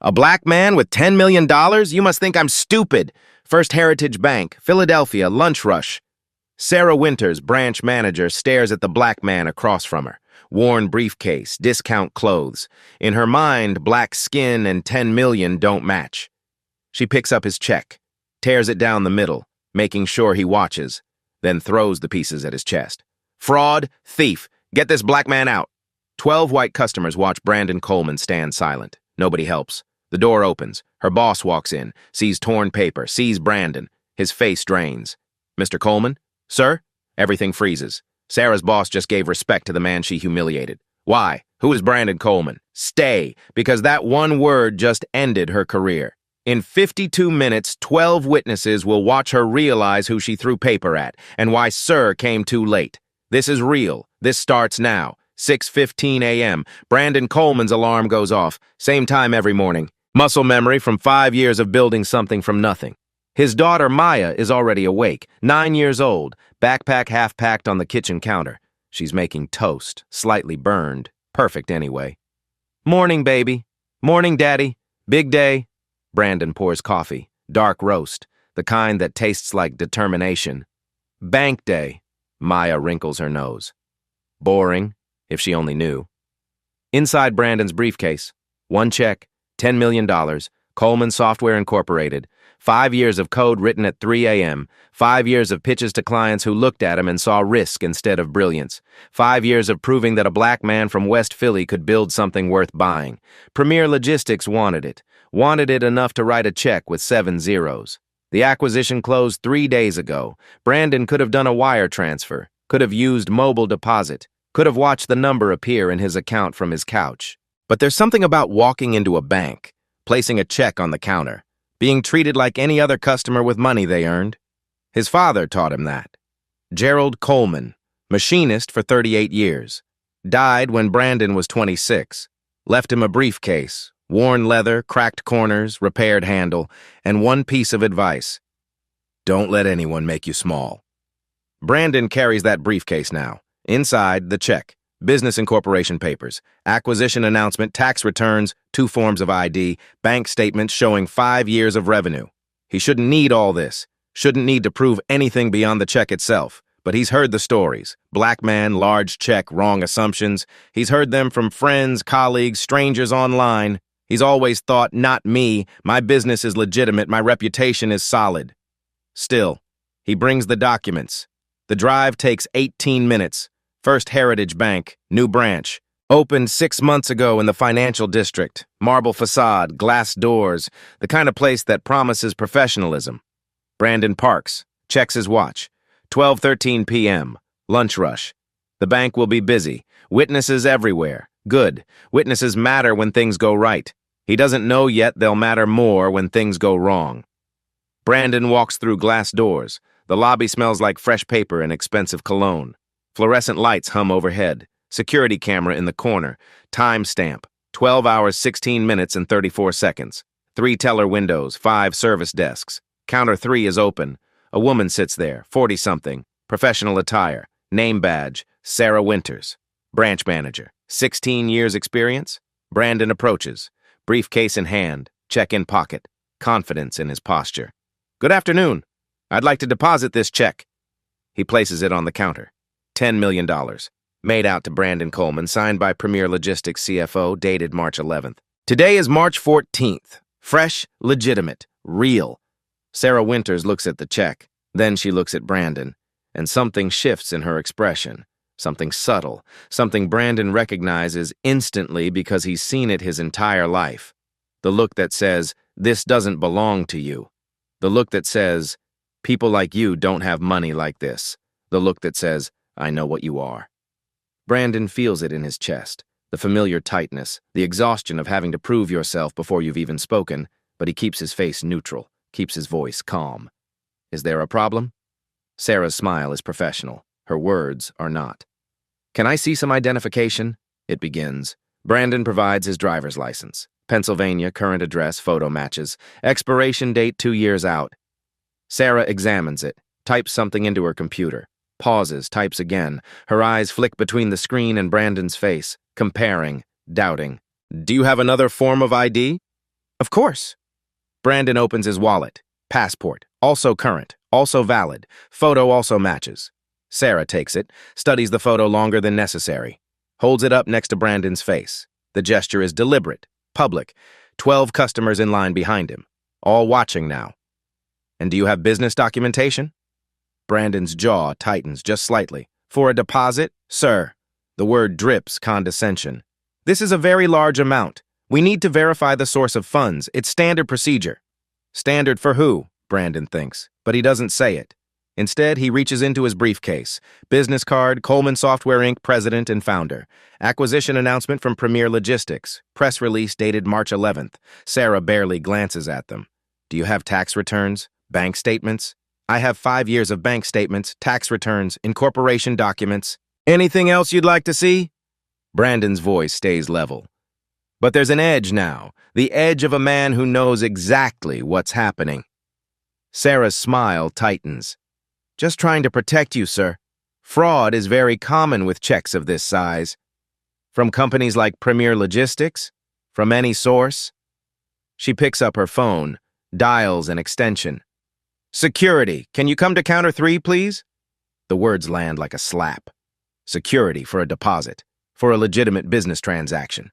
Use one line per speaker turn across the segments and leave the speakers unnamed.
A black man with $10 million? You must think I'm stupid. First Heritage Bank, Philadelphia, lunch rush. Sarah Winters, branch manager, stares at the black man across from her. Worn briefcase, discount clothes. In her mind, black skin and 10 million don't match. She picks up his check, tears it down the middle, making sure he watches, then throws the pieces at his chest. Fraud, thief, get this black man out. 12 white customers watch Brandon Coleman stand silent. Nobody helps. The door opens. Her boss walks in, sees torn paper, sees Brandon. His face drains. Mr. Coleman? Sir? Everything freezes. Sarah's boss just gave respect to the man she humiliated. Why? Who is Brandon Coleman? Stay, because that one word just ended her career. In 52 minutes, 12 witnesses will watch her realize who she threw paper at and why Sir came too late. This is real. This starts now. 6:15 a.m. Brandon Coleman's alarm goes off. Same time every morning. Muscle memory from 5 years of building something from nothing. His daughter, Maya, is already awake, 9 years old, backpack half-packed on the kitchen counter. She's making toast, slightly burned. Perfect anyway. Morning, baby. Morning, Daddy. Big day. Brandon pours coffee, dark roast, the kind that tastes like determination. Bank day. Maya wrinkles her nose. Boring, if she only knew. Inside Brandon's briefcase, one check, $10 million, Coleman Software Incorporated, 5 years of code written at 3 a.m., 5 years of pitches to clients who looked at him and saw risk instead of brilliance, 5 years of proving that a black man from West Philly could build something worth buying. Premier Logistics wanted it enough to write a check with 7 zeros. The acquisition closed 3 days ago. Brandon could have done a wire transfer, could have used mobile deposit, could have watched the number appear in his account from his couch. But there's something about walking into a bank, placing a check on the counter, being treated like any other customer with money they earned. His father taught him that. Gerald Coleman, machinist for 38 years, died when Brandon was 26, left him a briefcase, worn leather, cracked corners, repaired handle, and one piece of advice: don't let anyone make you small. Brandon carries that briefcase now. Inside, the check, business incorporation papers, acquisition announcement, tax returns, 2 forms of ID, bank statements showing 5 years of revenue. He shouldn't need all this, shouldn't need to prove anything beyond the check itself. But he's heard the stories. Black man, large check, wrong assumptions. He's heard them from friends, colleagues, strangers online. He's always thought, not me, my business is legitimate, my reputation is solid. Still, he brings the documents. The drive takes 18 minutes. First Heritage Bank, new branch. Opened 6 months ago in the financial district. Marble facade, glass doors, the kind of place that promises professionalism. Brandon parks, checks his watch. 12:13 p.m., lunch rush. The bank will be busy. Witnesses everywhere. Good. Witnesses matter when things go right. He doesn't know yet they'll matter more when things go wrong. Brandon walks through glass doors. The lobby smells like fresh paper and expensive cologne. Fluorescent lights hum overhead. Security camera in the corner. Time stamp. 12 hours, 16 minutes, and 34 seconds. 3 teller windows, 5 service desks. Counter 3 is open. A woman sits there, 40-something. Professional attire. Name badge, Sarah Winters. Branch manager. 16 years experience? Brandon approaches. Briefcase in hand. Check in pocket. Confidence in his posture. Good afternoon. I'd like to deposit this check. He places it on the counter. $10 million. Made out to Brandon Coleman, signed by Premier Logistics CFO, dated March 11th. Today is March 14th. Fresh, legitimate, real. Sarah Winters looks at the check. Then she looks at Brandon, and something shifts in her expression. Something subtle. Something Brandon recognizes instantly because he's seen it his entire life. The look that says, this doesn't belong to you. The look that says, people like you don't have money like this. The look that says, I know what you are. Brandon feels it in his chest, the familiar tightness, the exhaustion of having to prove yourself before you've even spoken, but he keeps his face neutral, keeps his voice calm. Is there a problem? Sarah's smile is professional. Her words are not. Can I see some identification? It begins. Brandon provides his driver's license. Pennsylvania, current address, photo matches. Expiration date 2 years out. Sarah examines it, types something into her computer. Pauses, types again. Her eyes flick between the screen and Brandon's face, comparing, doubting. Do you have another form of ID? Of course. Brandon opens his wallet. Passport, also current, also valid. Photo also matches. Sarah takes it, studies the photo longer than necessary. Holds it up next to Brandon's face. The gesture is deliberate, public. 12 customers in line behind him. All watching now. And do you have business documentation? Brandon's jaw tightens just slightly. For a deposit? Sir. The word drips condescension. This is a very large amount. We need to verify the source of funds. It's standard procedure. Standard for who? Brandon thinks, but he doesn't say it. Instead, he reaches into his briefcase. Business card, Coleman Software Inc. president and founder. Acquisition announcement from Premier Logistics. Press release dated March 11th. Sarah barely glances at them. Do you have tax returns? Bank statements? I have 5 years of bank statements, tax returns, incorporation documents. Anything else you'd like to see? Brandon's voice stays level. But there's an edge now, the edge of a man who knows exactly what's happening. Sarah's smile tightens. Just trying to protect you, sir. Fraud is very common with checks of this size. From companies like Premier Logistics? From any source? She picks up her phone, dials an extension. Security, can you come to counter 3, please? The words land like a slap. Security for a deposit, for a legitimate business transaction.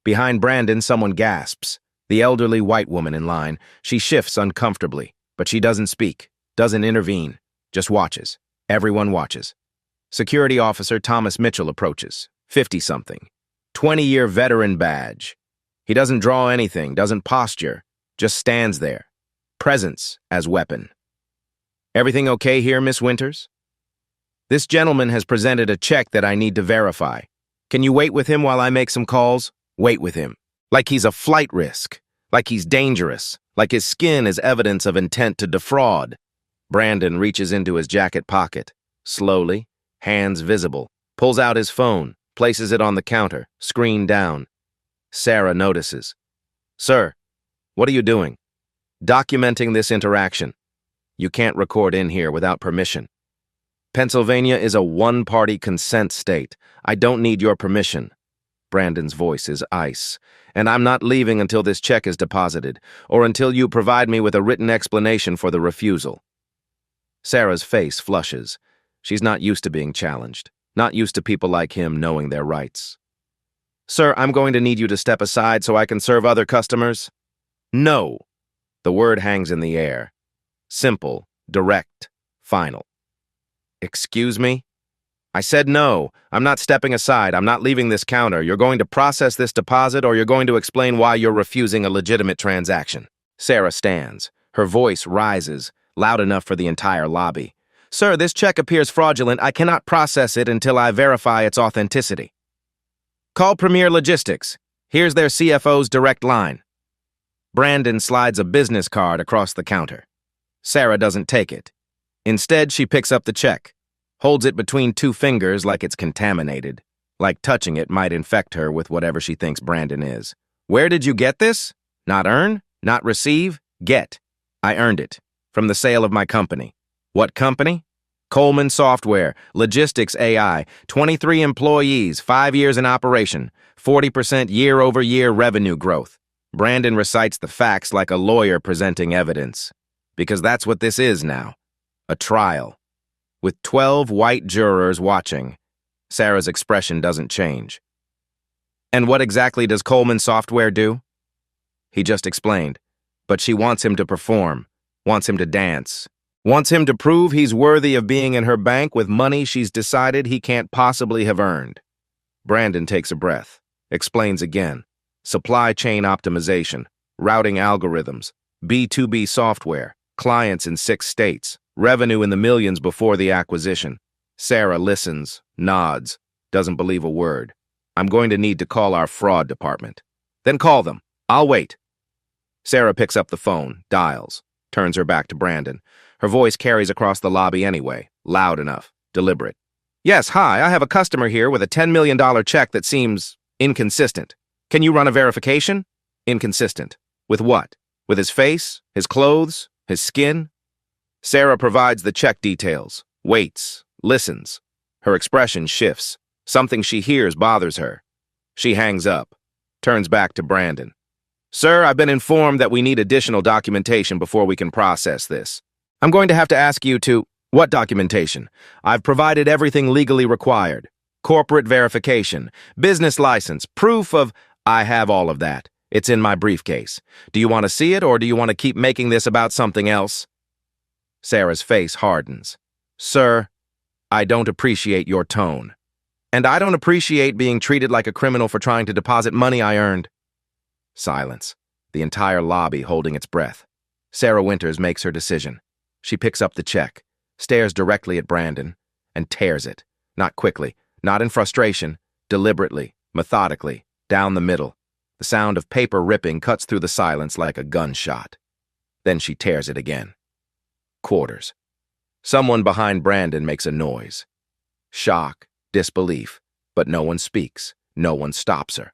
Behind Brandon, someone gasps. The elderly white woman in line. She shifts uncomfortably, but she doesn't speak, doesn't intervene, just watches. Everyone watches. Security officer Thomas Mitchell approaches, 50-something, 20-year veteran badge. He doesn't draw anything, doesn't posture, just stands there. Presence as weapon. Everything okay here, Miss Winters? This gentleman has presented a check that I need to verify. Can you wait with him while I make some calls? Wait with him. Like he's a flight risk. Like he's dangerous. Like his skin is evidence of intent to defraud. Brandon reaches into his jacket pocket. Slowly, hands visible. Pulls out his phone. Places it on the counter. Screen down. Sarah notices. Sir, what are you doing? Documenting this interaction. You can't record in here without permission. Pennsylvania is a one-party consent state. I don't need your permission. Brandon's voice is ice. And I'm not leaving until this check is deposited, or until you provide me with a written explanation for the refusal. Sarah's face flushes. She's not used to being challenged, not used to people like him knowing their rights. Sir, I'm going to need you to step aside so I can serve other customers. No. The word hangs in the air. Simple, direct, final. Excuse me? I said no. I'm not stepping aside. I'm not leaving this counter. You're going to process this deposit, or you're going to explain why you're refusing a legitimate transaction. Sarah stands. Her voice rises, loud enough for the entire lobby. Sir, this check appears fraudulent. I cannot process it until I verify its authenticity. Call Premier Logistics. Here's their CFO's direct line. Brandon slides a business card across the counter. Sarah doesn't take it. Instead, she picks up the check, holds it between 2 fingers like it's contaminated, like touching it might infect her with whatever she thinks Brandon is. Where did you get this? Not earn? Not receive? Get. I earned it. From the sale of my company. What company? Coleman Software, Logistics AI, 23 employees, 5 years in operation, 40% year-over-year revenue growth. Brandon recites the facts like a lawyer presenting evidence. Because that's what this is now. A trial. With 12 white jurors watching, Sarah's expression doesn't change. And what exactly does Coleman Software do? He just explained. But she wants him to perform, wants him to dance, wants him to prove he's worthy of being in her bank with money she's decided he can't possibly have earned. Brandon takes a breath, explains again. Supply chain optimization, routing algorithms, B2B software, clients in 6 states, revenue in the millions before the acquisition. Sarah listens, nods, doesn't believe a word. I'm going to need to call our fraud department. Then call them. I'll wait. Sarah picks up the phone, dials, turns her back to Brandon. Her voice carries across the lobby anyway, loud enough, deliberate. Yes, hi, I have a customer here with a $10 million check that seems inconsistent. Can you run a verification? Inconsistent. With what? With his face, his clothes, his skin? Sarah provides the check details, waits, listens. Her expression shifts. Something she hears bothers her. She hangs up, turns back to Brandon. Sir, I've been informed that we need additional documentation before we can process this. I'm going to have to ask you to... What documentation? I've provided everything legally required. Corporate verification, business license, proof of... I have all of that. It's in my briefcase. Do you want to see it, or do you want to keep making this about something else? Sarah's face hardens. Sir, I don't appreciate your tone. And I don't appreciate being treated like a criminal for trying to deposit money I earned. Silence. The entire lobby holding its breath. Sarah Winters makes her decision. She picks up the check, stares directly at Brandon, and tears it. Not quickly, not in frustration, deliberately, methodically, down the middle. The sound of paper ripping cuts through the silence like a gunshot. Then she tears it again. Quarters. Someone behind Brandon makes a noise. Shock, disbelief, but no one speaks. No one stops her.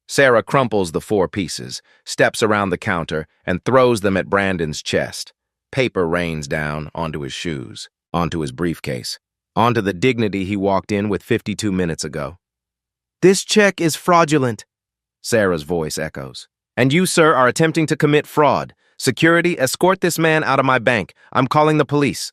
Sarah crumples the 4 pieces, steps around the counter, and throws them at Brandon's chest. Paper rains down onto his shoes, onto his briefcase, onto the dignity he walked in with 52 minutes ago. This check is fraudulent, Sarah's voice echoes. And you, sir, are attempting to commit fraud. Security, escort this man out of my bank. I'm calling the police.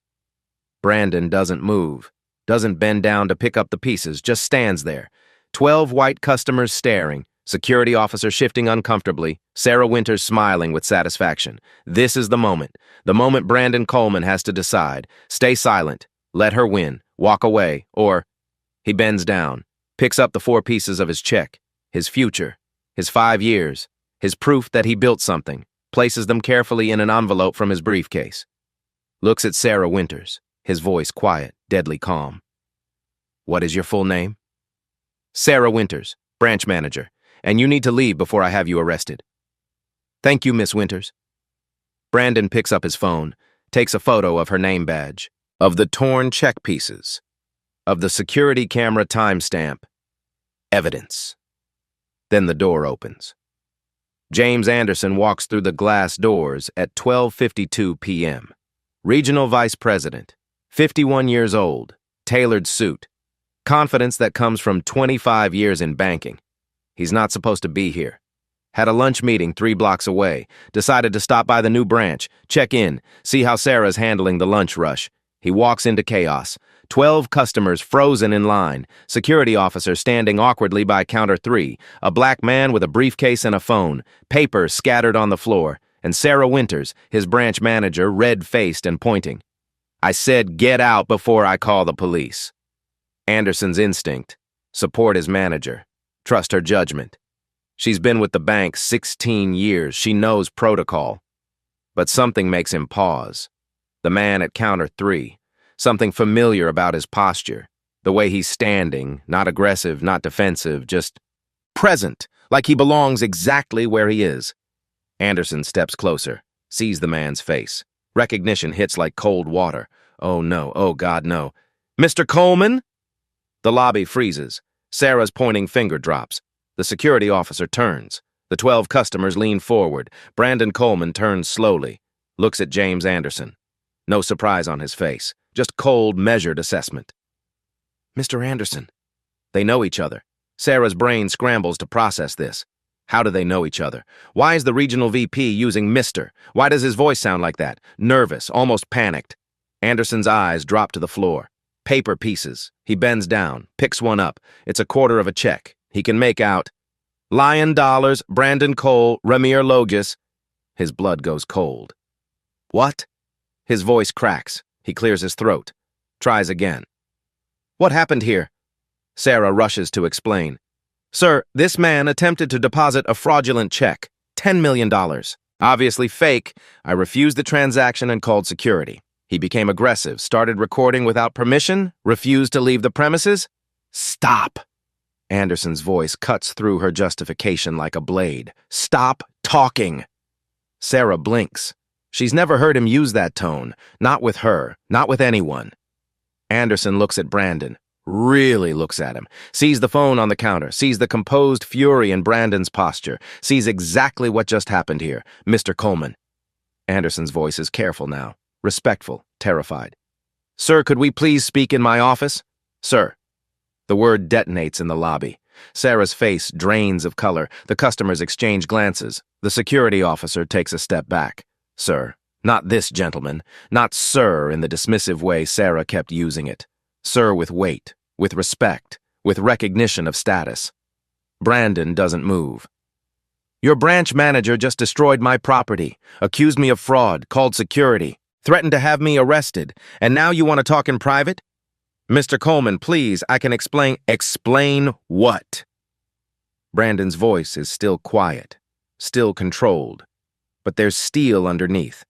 Brandon doesn't move, doesn't bend down to pick up the pieces, just stands there. 12 white customers staring, security officer shifting uncomfortably, Sarah Winters smiling with satisfaction. This is the moment Brandon Coleman has to decide. Stay silent, let her win, walk away, or... He bends down, picks up the 4 pieces of his check, his future, his 5 years, his proof that he built something, places them carefully in an envelope from his briefcase. Looks at Sarah Winters, his voice quiet, deadly calm. What is your full name? Sarah Winters, branch manager, and you need to leave before I have you arrested. Thank you, Miss Winters. Brandon picks up his phone, takes a photo of her name badge, of the torn check pieces, of the security camera timestamp. Evidence. Then the door opens. James Anderson walks through the glass doors at 12:52 p.m. Regional Vice President, 51 years old, tailored suit, confidence that comes from 25 years in banking. He's not supposed to be here. Had a lunch meeting 3 blocks away, decided to stop by the new branch, check in, see how Sarah's handling the lunch rush. He walks into chaos. 12 customers frozen in line, security officer standing awkwardly by counter 3, a black man with a briefcase and a phone, papers scattered on the floor, and Sarah Winters, his branch manager, red-faced and pointing. I said get out before I call the police. Anderson's instinct, support his manager, trust her judgment. She's been with the bank 16 years, she knows protocol. But something makes him pause. The man at counter 3. Something familiar about his posture, the way he's standing, not aggressive, not defensive, just present, like he belongs exactly where he is. Anderson steps closer, sees the man's face. Recognition hits like cold water. Oh no, oh God, no. Mr. Coleman? The lobby freezes. Sarah's pointing finger drops. The security officer turns. The 12 customers lean forward. Brandon Coleman turns slowly, looks at James Anderson. No surprise on his face. Just cold, measured assessment. Mr. Anderson. They know each other. Sarah's brain scrambles to process this. How do they know each other? Why is the regional VP using Mr.? Why does his voice sound like that? Nervous, almost panicked. Anderson's eyes drop to the floor. Paper pieces. He bends down, picks one up. It's a quarter of a check. He can make out Lion Dollars, Brandon Cole, Ramir Logis. His blood goes cold. What? His voice cracks. He clears his throat. Tries again. What happened here? Sarah rushes to explain. Sir, this man attempted to deposit a fraudulent check. $10 million. Obviously fake. I refused the transaction and called security. He became aggressive, started recording without permission, refused to leave the premises. Stop. Anderson's voice cuts through her justification like a blade. Stop talking. Sarah blinks. She's never heard him use that tone. Not with her. Not with anyone. Anderson looks at Brandon. Really looks at him. Sees the phone on the counter. Sees the composed fury in Brandon's posture. Sees exactly what just happened here. Mr. Coleman. Anderson's voice is careful now. Respectful. Terrified. Sir, could we please speak in my office? Sir. The word detonates in the lobby. Sarah's face drains of color. The customers exchange glances. The security officer takes a step back. Sir, not this gentleman. Not sir in the dismissive way Sarah kept using it. Sir with weight, with respect, with recognition of status. Brandon doesn't move. Your branch manager just destroyed my property, accused me of fraud, called security, threatened to have me arrested, and now you want to talk in private? Mr. Coleman, please, I can explain. Explain what? Brandon's voice is still quiet, still controlled, but there's steel underneath.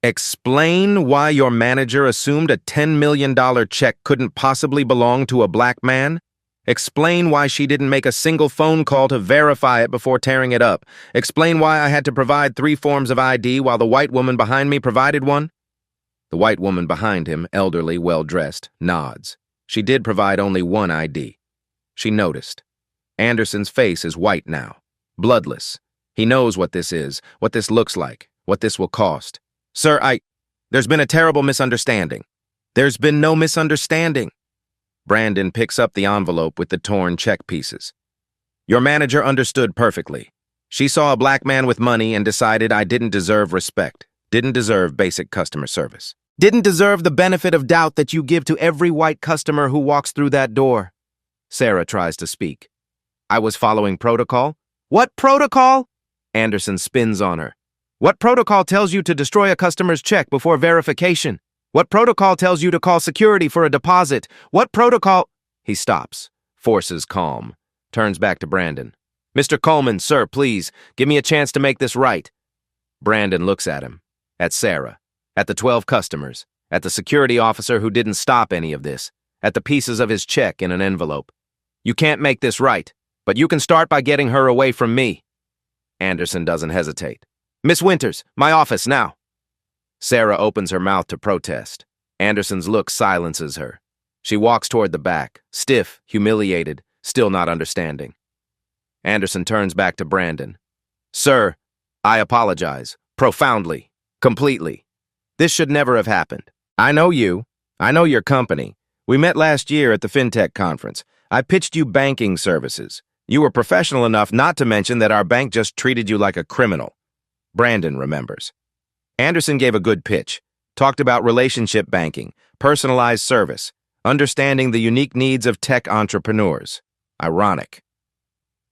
Explain why your manager assumed a $10 million check couldn't possibly belong to a black man? Explain why she didn't make a single phone call to verify it before tearing it up. Explain why I had to provide 3 forms of ID while the white woman behind me provided one. The white woman behind him, elderly, well-dressed, nods. She did provide only one ID. She noticed. Anderson's face is white now, bloodless. He knows what this is, what this looks like, what this will cost. Sir, there's been a terrible misunderstanding. There's been no misunderstanding. Brandon picks up the envelope with the torn check pieces. Your manager understood perfectly. She saw a black man with money and decided I didn't deserve respect, didn't deserve basic customer service, didn't deserve the benefit of doubt that you give to every white customer who walks through that door. Sarah tries to speak. I was following protocol. What protocol? Anderson spins on her. What protocol tells you to destroy a customer's check before verification? What protocol tells you to call security for a deposit? What protocol? He stops, forces calm, turns back to Brandon. Mr. Coleman, sir, please, give me a chance to make this right. Brandon looks at him, at Sarah, at the 12 customers, at the security officer who didn't stop any of this, at the pieces of his check in an envelope. You can't make this right, but you can start by getting her away from me. Anderson doesn't hesitate. Miss Winters, my office now. Sarah opens her mouth to protest. Anderson's look silences her. She walks toward the back, stiff, humiliated, still not understanding. Anderson turns back to Brandon. Sir, I apologize. Profoundly. Completely. This should never have happened. I know you. I know your company. We met last year at the FinTech conference. I pitched you banking services. You were professional enough not to mention that our bank just treated you like a criminal. Brandon remembers. Anderson gave a good pitch, talked about relationship banking, personalized service, understanding the unique needs of tech entrepreneurs. Ironic.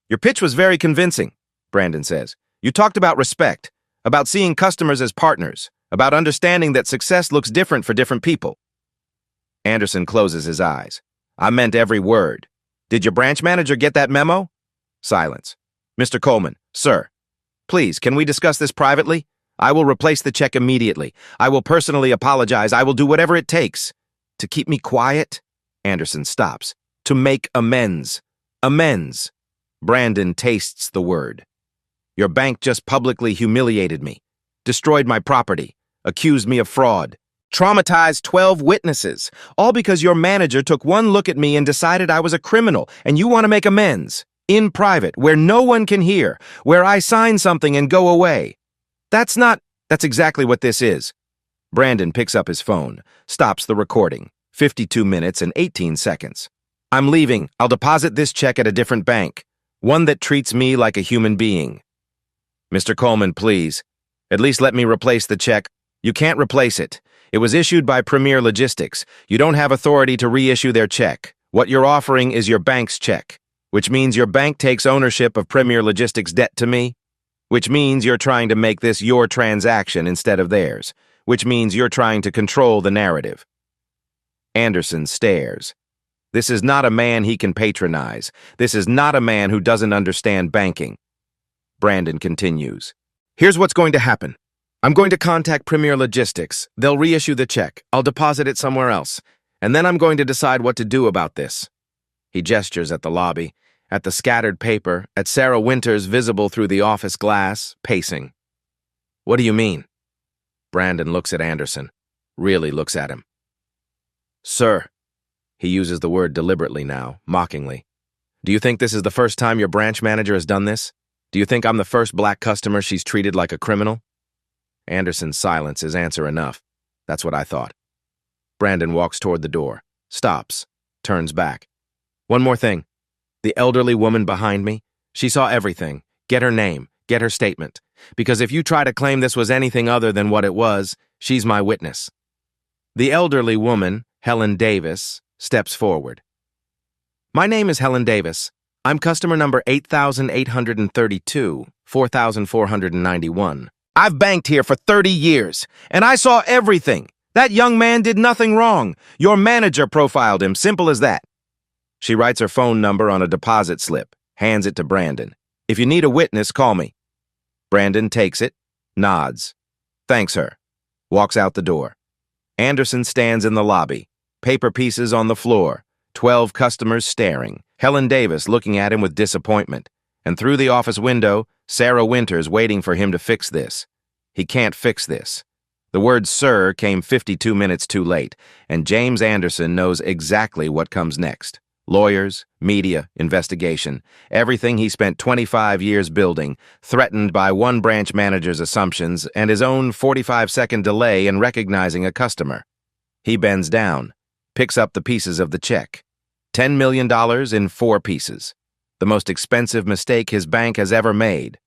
Your pitch was very convincing, Brandon says. You talked about respect, about seeing customers as partners, about understanding that success looks different for different people. Anderson closes his eyes. I meant every word. Did your branch manager get that memo? Silence. Mr. Coleman, sir, please, can we discuss this privately? I will replace the check immediately. I will personally apologize. I will do whatever it takes. To keep me quiet? Anderson stops. To make amends. Amends. Brandon tastes the word. Your bank just publicly humiliated me, destroyed my property, accused me of fraud, traumatized 12 witnesses, all because your manager took one look at me and decided I was a criminal, and you want to make amends. In private, where no one can hear, where I sign something and go away. That's exactly what this is. Brandon picks up his phone, stops the recording. 52 minutes and 18 seconds. I'm leaving. I'll deposit this check at a different bank. One that treats me like a human being. Mr. Coleman, please. At least let me replace the check. You can't replace it. It was issued by Premier Logistics. You don't have authority to reissue their check. What you're offering is your bank's check, which means your bank takes ownership of Premier Logistics' debt to me. Which means you're trying to make this your transaction instead of theirs, which means you're trying to control the narrative. Anderson stares. This is not a man he can patronize. This is not a man who doesn't understand banking. Brandon continues. Here's what's going to happen. I'm going to contact Premier Logistics. They'll reissue the check. I'll deposit it somewhere else. And then I'm going to decide what to do about this. He gestures at the lobby, at the scattered paper, at Sarah Winters visible through the office glass, pacing. What do you mean? Brandon looks at Anderson, really looks at him. Sir, he uses the word deliberately now, mockingly. Do you think this is the first time your branch manager has done this? Do you think I'm the first black customer she's treated like a criminal? Anderson's silence is answer enough. That's what I thought. Brandon walks toward the door, stops, turns back. One more thing. The elderly woman behind me, she saw everything. Get her name, get her statement. Because if you try to claim this was anything other than what it was, she's my witness. The elderly woman, Helen Davis, steps forward. My name is Helen Davis. I'm customer number 8,832, 4,491. I've banked here for 30 years, and I saw everything. That young man did nothing wrong. Your manager profiled him, simple as that. She writes her phone number on a deposit slip, hands it to Brandon. If you need a witness, call me. Brandon takes it, nods, thanks her, walks out the door. Anderson stands in the lobby, paper pieces on the floor, 12 customers staring, Helen Davis looking at him with disappointment, and through the office window, Sarah Winters waiting for him to fix this. He can't fix this. The word sir came 52 minutes too late, and James Anderson knows exactly what comes next. Lawyers, media, investigation, everything he spent 25 years building, threatened by one branch manager's assumptions and his own 45-second delay in recognizing a customer. He bends down, picks up the pieces of the check. $10 million in 4 pieces. The most expensive mistake his bank has ever made.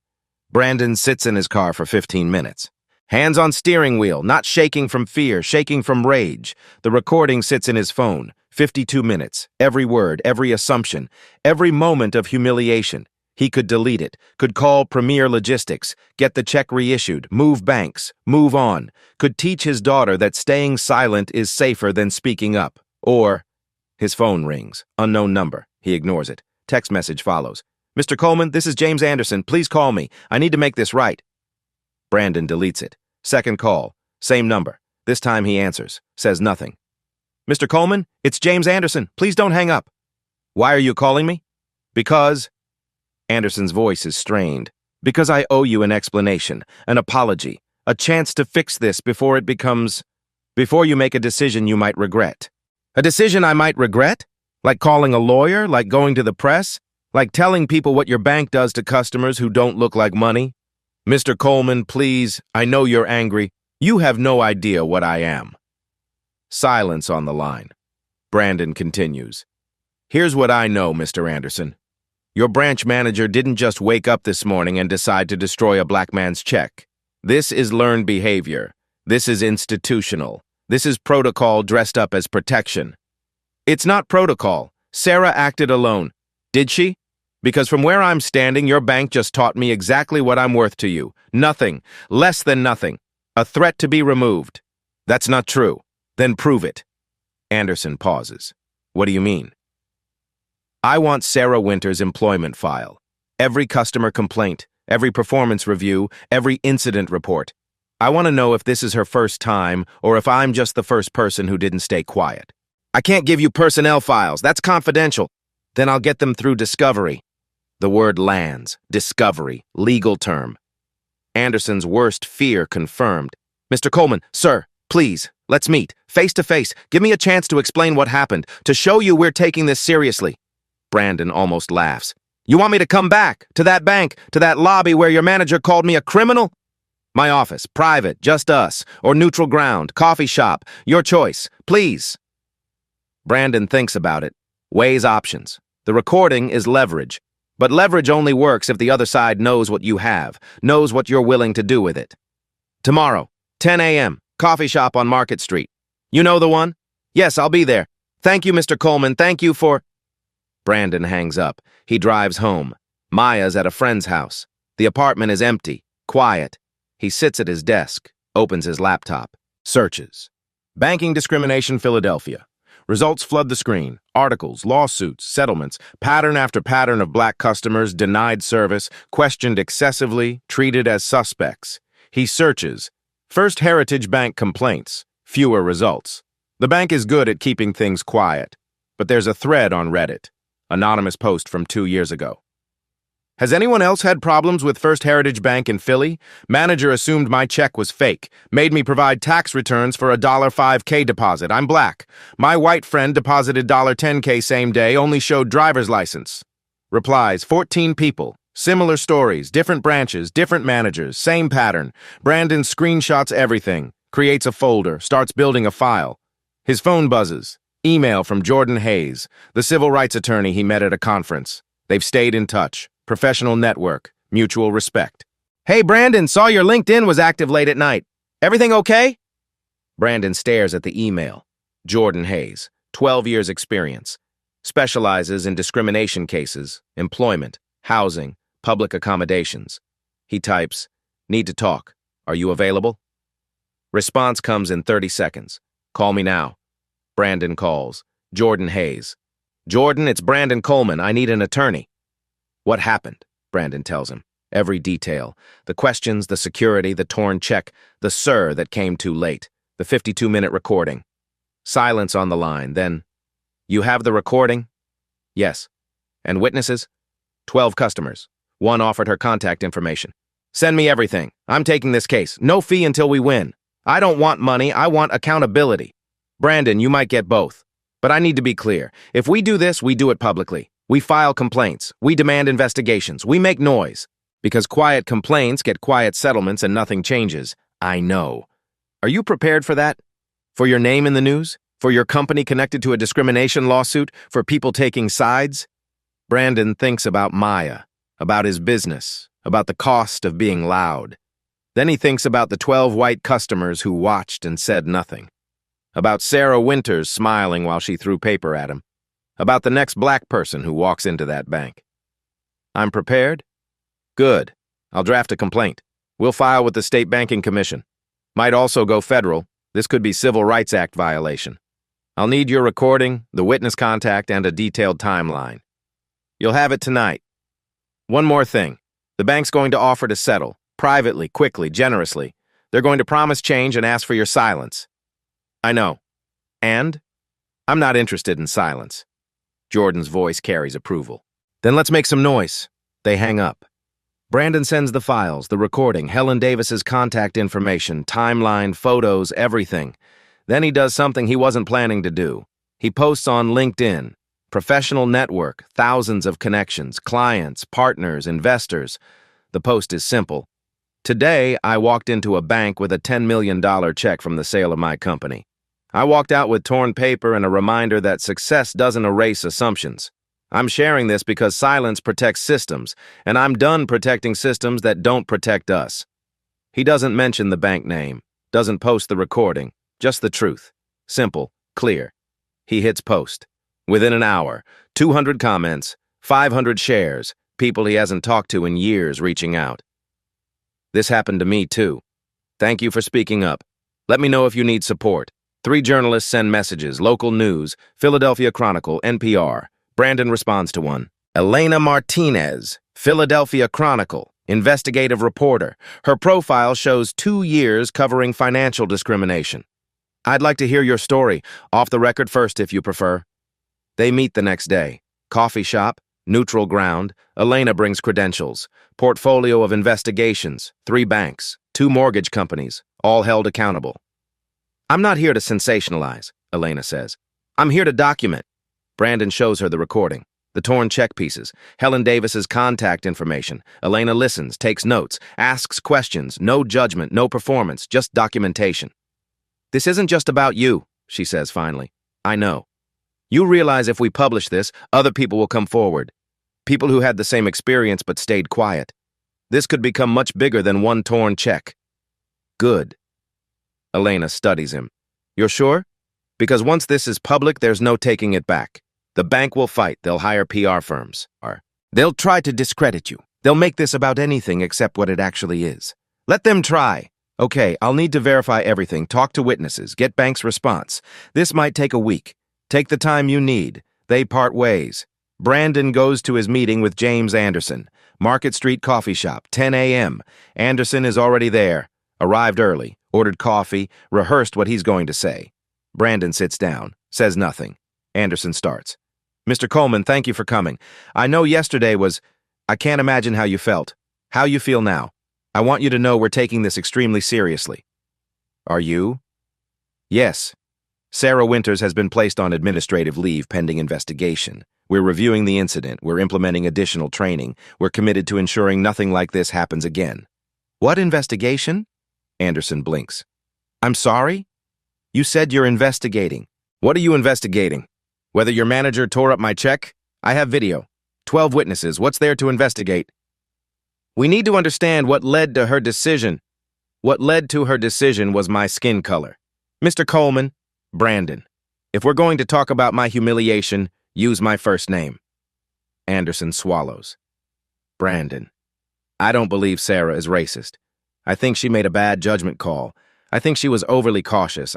Brandon sits in his car for 15 minutes. Hands on steering wheel, not shaking from fear, shaking from rage. The recording sits in his phone. 52 minutes, every word, every assumption, every moment of humiliation. He could delete it, could call Premier Logistics, get the check reissued, move banks, move on, could teach his daughter that staying silent is safer than speaking up. Or, his phone rings, unknown number. He ignores it. Text message follows. Mr. Coleman, this is James Anderson. Please call me. I need to make this right. Brandon deletes it. Second call, same number. This time he answers, says nothing. Mr. Coleman, it's James Anderson. Please don't hang up. Why are you calling me? Because... Anderson's voice is strained. Because I owe you an explanation, an apology, a chance to fix this before it becomes... Before you make a decision you might regret. A decision I might regret? Like calling a lawyer? Like going to the press? Like telling people what your bank does to customers who don't look like money? Mr. Coleman, please, I know you're angry. You have no idea what I am. Silence on the line. Brandon continues. Here's what I know, Mr. Anderson. Your branch manager didn't just wake up this morning and decide to destroy a black man's check. This is learned behavior. This is institutional. This is protocol dressed up as protection. It's not protocol. Sarah acted alone. Did she? Because from where I'm standing, your bank just taught me exactly what I'm worth to you. Nothing. Less than nothing. A threat to be removed. That's not true. Then prove it. Anderson pauses. What do you mean? I want Sarah Winters' employment file. Every customer complaint, every performance review, every incident report. I want to know if this is her first time or if I'm just the first person who didn't stay quiet. I can't give you personnel files. That's confidential. Then I'll get them through discovery. The word lands. Discovery. Legal term. Anderson's worst fear confirmed. Mr. Coleman, sir, please, let's meet. Face to face. Give me a chance to explain what happened, to show you we're taking this seriously. Brandon almost laughs. You want me to come back, to that bank, to that lobby where your manager called me a criminal? My office, private, just us, or neutral ground, coffee shop, your choice, please. Brandon thinks about it, weighs options. The recording is leverage, but leverage only works if the other side knows what you have, knows what you're willing to do with it. Tomorrow, 10 a.m., coffee shop on Market Street. You know the one? Yes, I'll be there. Thank you, Mr. Coleman. Thank you for... Brandon hangs up. He drives home. Maya's at a friend's house. The apartment is empty, quiet. He sits at his desk, opens his laptop, searches. Banking discrimination, Philadelphia. Results flood the screen. Articles, lawsuits, settlements, pattern after pattern of black customers denied service, questioned excessively, treated as suspects. He searches. First Heritage Bank complaints. Fewer results. The bank is good at keeping things quiet. But there's a thread on Reddit. Anonymous post from 2 years ago. Has anyone else had problems with First Heritage Bank in Philly? Manager assumed my check was fake. Made me provide tax returns for a $5K deposit. I'm black. My white friend deposited $10K same day, only showed driver's license. Replies, 14 people. Similar stories, different branches, different managers, same pattern. Brandon screenshots everything, creates a folder, starts building a file. His phone buzzes. Email from Jordan Hayes, the civil rights attorney he met at a conference. They've stayed in touch. Professional network. Mutual respect. Hey, Brandon, saw your LinkedIn was active late at night. Everything okay? Brandon stares at the email. Jordan Hayes, 12 years experience. Specializes in discrimination cases, employment, housing, public accommodations. He types, "Need to talk. Are you available?" Response comes in 30 seconds. "Call me now." Brandon calls. Jordan Hayes. "Jordan, it's Brandon Coleman. I need an attorney." "What happened?" Brandon tells him. Every detail. The questions, the security, the torn check, the "sir" that came too late, the 52-minute recording. Silence on the line, then, "You have the recording?" "Yes." "And witnesses?" 12 customers. One offered her contact information. "Send me everything. I'm taking this case. No fee until we win. I don't want money. I want accountability." "Brandon, you might get both. But I need to be clear. If we do this, we do it publicly. We file complaints. We demand investigations. We make noise. Because quiet complaints get quiet settlements and nothing changes. I know. Are you prepared for that? For your name in the news? For your company connected to a discrimination lawsuit? For people taking sides?" Brandon thinks about Maya, about his business, about the cost of being loud. Then he thinks about the 12 white customers who watched and said nothing. About Sarah Winters smiling while she threw paper at him. About the next black person who walks into that bank. "I'm prepared?" "Good. I'll draft a complaint. We'll file with the State Banking Commission. Might also go federal. This could be Civil Rights Act violation. I'll need your recording, the witness contact, and a detailed timeline. You'll have it tonight. One more thing. The bank's going to offer to settle, privately, quickly, generously. They're going to promise change and ask for your silence." "I know. And? I'm not interested in silence." Jordan's voice carries approval. "Then let's make some noise." They hang up. Brandon sends the files, the recording, Helen Davis's contact information, timeline, photos, everything. Then he does something he wasn't planning to do. He posts on LinkedIn. Professional network, thousands of connections, clients, partners, investors. The post is simple. "Today, I walked into a bank with a $10 million check from the sale of my company. I walked out with torn paper and a reminder that success doesn't erase assumptions. I'm sharing this because silence protects systems, and I'm done protecting systems that don't protect us." He doesn't mention the bank name, doesn't post the recording, just the truth. Simple, clear. He hits post. Within an hour, 200 comments, 500 shares, people he hasn't talked to in years reaching out. "This happened to me too. Thank you for speaking up. Let me know if you need support." 3 journalists send messages, local news, Philadelphia Chronicle, NPR. Brandon responds to one. Elena Martinez, Philadelphia Chronicle, investigative reporter. Her profile shows 2 years covering financial discrimination. "I'd like to hear your story, off the record first if you prefer." They meet the next day. Coffee shop, neutral ground. Elena brings credentials. Portfolio of investigations, 3 banks, 2 mortgage companies, all held accountable. "I'm not here to sensationalize," Elena says. "I'm here to document." Brandon shows her the recording, the torn check pieces, Helen Davis's contact information. Elena listens, takes notes, asks questions, no judgment, no performance, just documentation. "This isn't just about you," she says finally. "I know. You realize if we publish this, other people will come forward. People who had the same experience but stayed quiet. This could become much bigger than one torn check." "Good." Elena studies him. "You're sure? Because once this is public, there's no taking it back. The bank will fight. They'll hire PR firms. They'll try to discredit you. They'll make this about anything except what it actually is. Let them try. Okay, I'll need to verify everything, talk to witnesses, get bank's response. This might take a week. Take the time you need. They part ways. Brandon goes to his meeting with James Anderson. Market Street Coffee Shop, 10 a.m. Anderson is already there. Arrived early, ordered coffee, rehearsed what he's going to say. Brandon sits down, says nothing. Anderson starts. "Mr. Coleman, thank you for coming. I know yesterday was... I can't imagine how you felt. How you feel now. I want you to know we're taking this extremely seriously." "Are you?" "Yes. Sarah Winters has been placed on administrative leave pending investigation. We're reviewing the incident. We're implementing additional training. We're committed to ensuring nothing like this happens again." "What investigation?" Anderson blinks. "I'm sorry? You said you're investigating. What are you investigating? Whether your manager tore up my check? I have video. 12 witnesses. What's there to investigate? We need to understand what led to her decision. What led to her decision was my skin color. Mr. Coleman, Brandon. If we're going to talk about my humiliation, use my first name. Anderson swallows. Brandon. I don't believe Sarah is racist. I think she made a bad judgment call. I think she was overly cautious.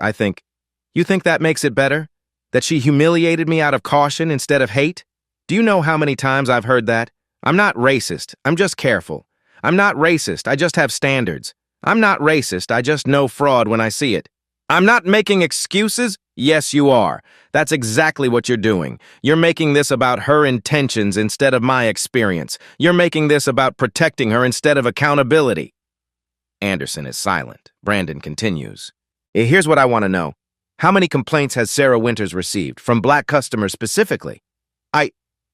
You think that makes it better? That she humiliated me out of caution instead of hate? Do you know how many times I've heard that? I'm not racist. I'm just careful. I'm not racist. I just have standards. I'm not racist. I just know fraud when I see it. I'm not making excuses. Yes, you are. That's exactly what you're doing. You're making this about her intentions instead of my experience. You're making this about protecting her instead of accountability. Anderson is silent. Brandon continues. Here's what I want to know. How many complaints has Sarah Winters received, from black customers specifically?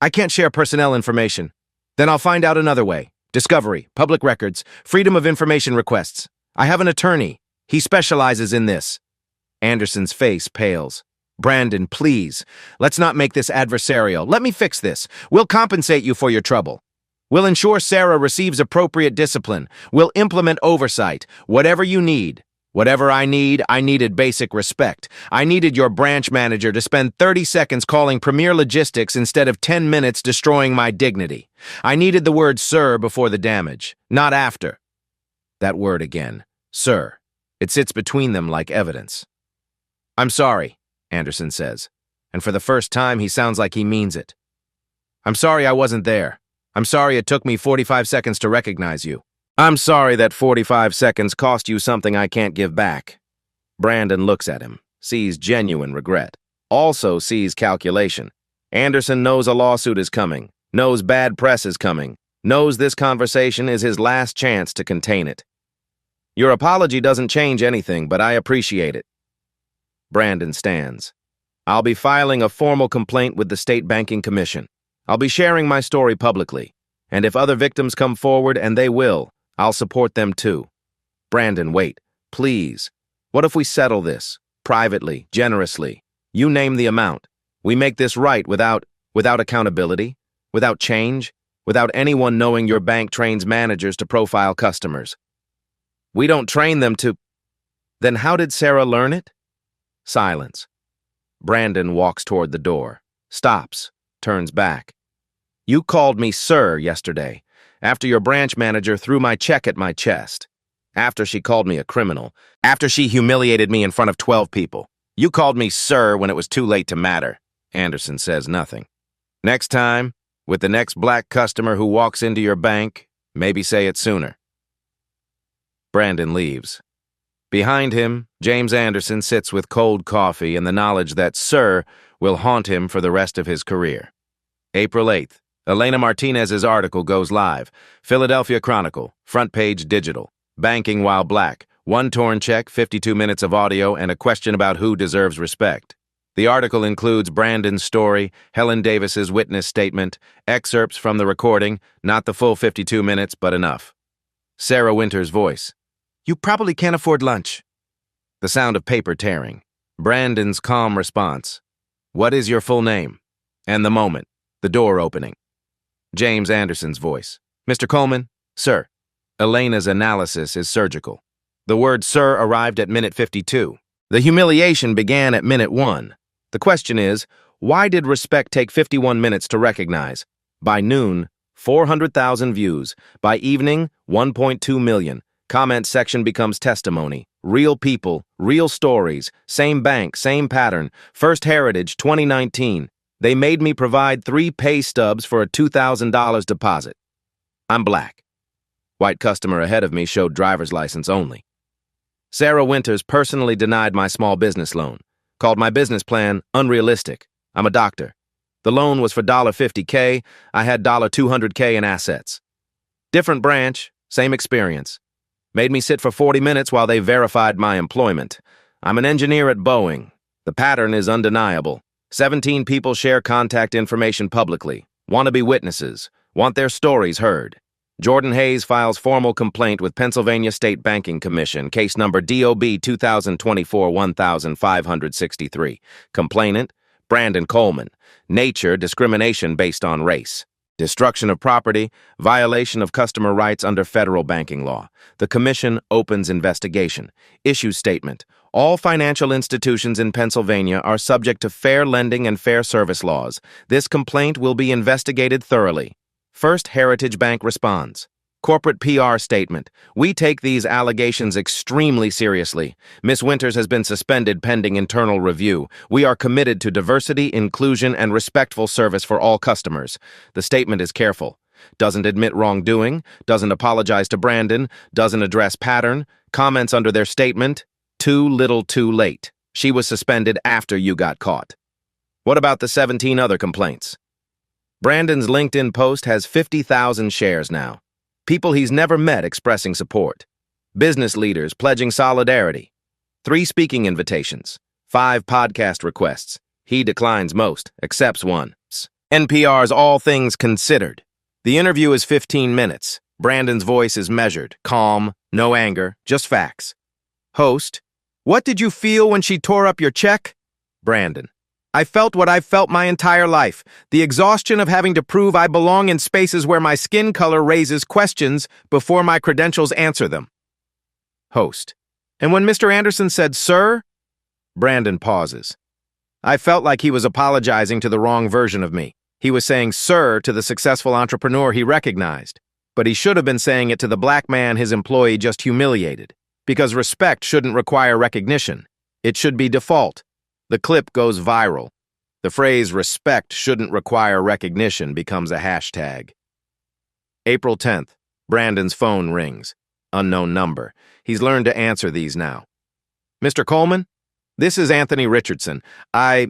I can't share personnel information. Then I'll find out another way. Discovery, public records, freedom of information requests. I have an attorney. He specializes in this. Anderson's face pales. Brandon, please, let's not make this adversarial. Let me fix this. We'll compensate you for your trouble. We'll ensure Sarah receives appropriate discipline. We'll implement oversight. Whatever you need. Whatever I needed basic respect. I needed your branch manager to spend 30 seconds calling Premier Logistics instead of 10 minutes destroying my dignity. I needed the word sir before the damage, not after. That word again, sir. It sits between them like evidence. I'm sorry, Anderson says, and for the first time he sounds like he means it. I'm sorry I wasn't there. I'm sorry it took me 45 seconds to recognize you. I'm sorry that 45 seconds cost you something I can't give back. Brandon looks at him, sees genuine regret, also sees calculation. Anderson knows a lawsuit is coming, knows bad press is coming, knows this conversation is his last chance to contain it. Your apology doesn't change anything, but I appreciate it. Brandon stands. I'll be filing a formal complaint with the State Banking Commission. I'll be sharing my story publicly, and if other victims come forward, and they will, I'll support them too. Brandon, wait, please. What if we settle this, privately, generously? You name the amount. We make this right without accountability, without change, without anyone knowing your bank trains managers to profile customers. We don't train them to... Then how did Sarah learn it? Silence. Brandon walks toward the door, stops, turns back. You called me sir yesterday, after your branch manager threw my check at my chest, after she called me a criminal, after she humiliated me in front of 12 people. You called me sir when it was too late to matter. Anderson says nothing. Next time, with the next black customer who walks into your bank, maybe say it sooner. Brandon leaves. Behind him, James Anderson sits with cold coffee and the knowledge that sir will haunt him for the rest of his career. April 8th. Elena Martinez's article goes live. Philadelphia Chronicle, front page digital. Banking while black. One torn check, 52 minutes of audio, and a question about who deserves respect. The article includes Brandon's story, Helen Davis's witness statement, excerpts from the recording, not the full 52 minutes, but enough. Sarah Winters' voice. You probably can't afford lunch. The sound of paper tearing. Brandon's calm response. What is your full name? And the moment. The door opening. James Anderson's voice. Mr. Coleman, sir. Elena's analysis is surgical. The word sir arrived at minute 52. The humiliation began at minute 1. The question is, why did respect take 51 minutes to recognize? By noon, 400,000 views. By evening, 1.2 million. Comment section becomes testimony. Real people, real stories. Same bank, same pattern. First Heritage, 2019. They made me provide 3 pay stubs for a $2,000 deposit. I'm black. White customer ahead of me showed driver's license only. Sarah Winters personally denied my small business loan, called my business plan unrealistic. I'm a doctor. The loan was for $50K. I had $200K in assets. Different branch, same experience. Made me sit for 40 minutes while they verified my employment. I'm an engineer at Boeing. The pattern is undeniable. 17 people share contact information publicly, want to be witnesses, want their stories heard. Jordan Hayes files formal complaint with Pennsylvania State Banking Commission, case number DOB 2024-1563. Complainant, Brandon Coleman. Nature, discrimination based on race. Destruction of property, violation of customer rights under federal banking law. The Commission opens investigation. Issue statement. All financial institutions in Pennsylvania are subject to fair lending and fair service laws. This complaint will be investigated thoroughly. First Heritage Bank responds. Corporate PR statement. We take these allegations extremely seriously. Ms. Winters has been suspended pending internal review. We are committed to diversity, inclusion, and respectful service for all customers. The statement is careful. Doesn't admit wrongdoing, doesn't apologize to Brandon, doesn't address pattern, comments under their statement. Too little too late. She was suspended after you got caught. What about the 17 other complaints? Brandon's LinkedIn post has 50,000 shares now. People he's never met expressing support. Business leaders pledging solidarity. 3 speaking invitations. 5 podcast requests. He declines most, accepts one. NPR's All Things Considered. The interview is 15 minutes. Brandon's voice is measured, calm, no anger, just facts. Host. What did you feel when she tore up your check? Brandon. I felt what I've felt my entire life, the exhaustion of having to prove I belong in spaces where my skin color raises questions before my credentials answer them. Host. And when Mr. Anderson said, sir? Brandon pauses. I felt like he was apologizing to the wrong version of me. He was saying sir to the successful entrepreneur he recognized, but he should have been saying it to the black man his employee just humiliated, because respect shouldn't require recognition. It should be default. The clip goes viral. The phrase respect shouldn't require recognition becomes a hashtag. April 10th, Brandon's phone rings. Unknown number. He's learned to answer these now. Mr. Coleman? This is Anthony Richardson. I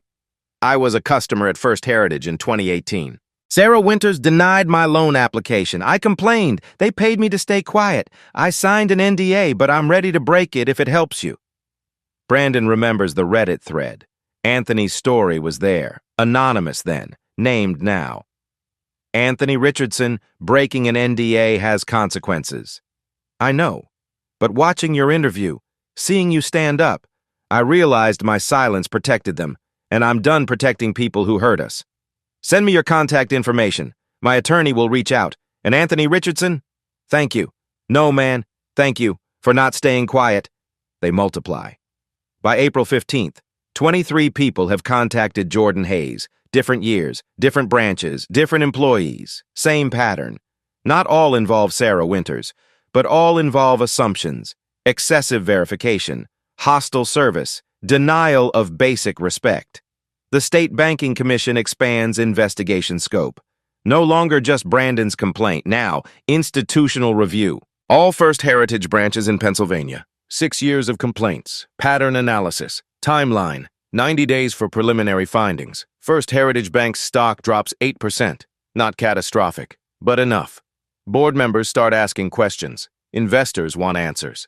was a customer at First Heritage in 2018. Sarah Winters denied my loan application. I complained. They paid me to stay quiet. I signed an NDA, but I'm ready to break it if it helps you. Brandon remembers the Reddit thread. Anthony's story was there, anonymous then, named now. Anthony Richardson, breaking an NDA has consequences. I know, but watching your interview, seeing you stand up, I realized my silence protected them, and I'm done protecting people who hurt us. Send me your contact information. My attorney will reach out. And Anthony Richardson, thank you. No, man, thank you for not staying quiet. They multiply. By April 15th, 23 people have contacted Jordan Hayes. Different years, different branches, different employees. Same pattern. Not all involve Sarah Winters, but all involve assumptions, excessive verification, hostile service, denial of basic respect. The State Banking Commission expands investigation scope. No longer just Brandon's complaint, now institutional review. All First Heritage branches in Pennsylvania. 6 years of complaints, pattern analysis, timeline, 90 days for preliminary findings. First Heritage Bank's stock drops 8%. Not catastrophic, but enough. Board members start asking questions. Investors want answers.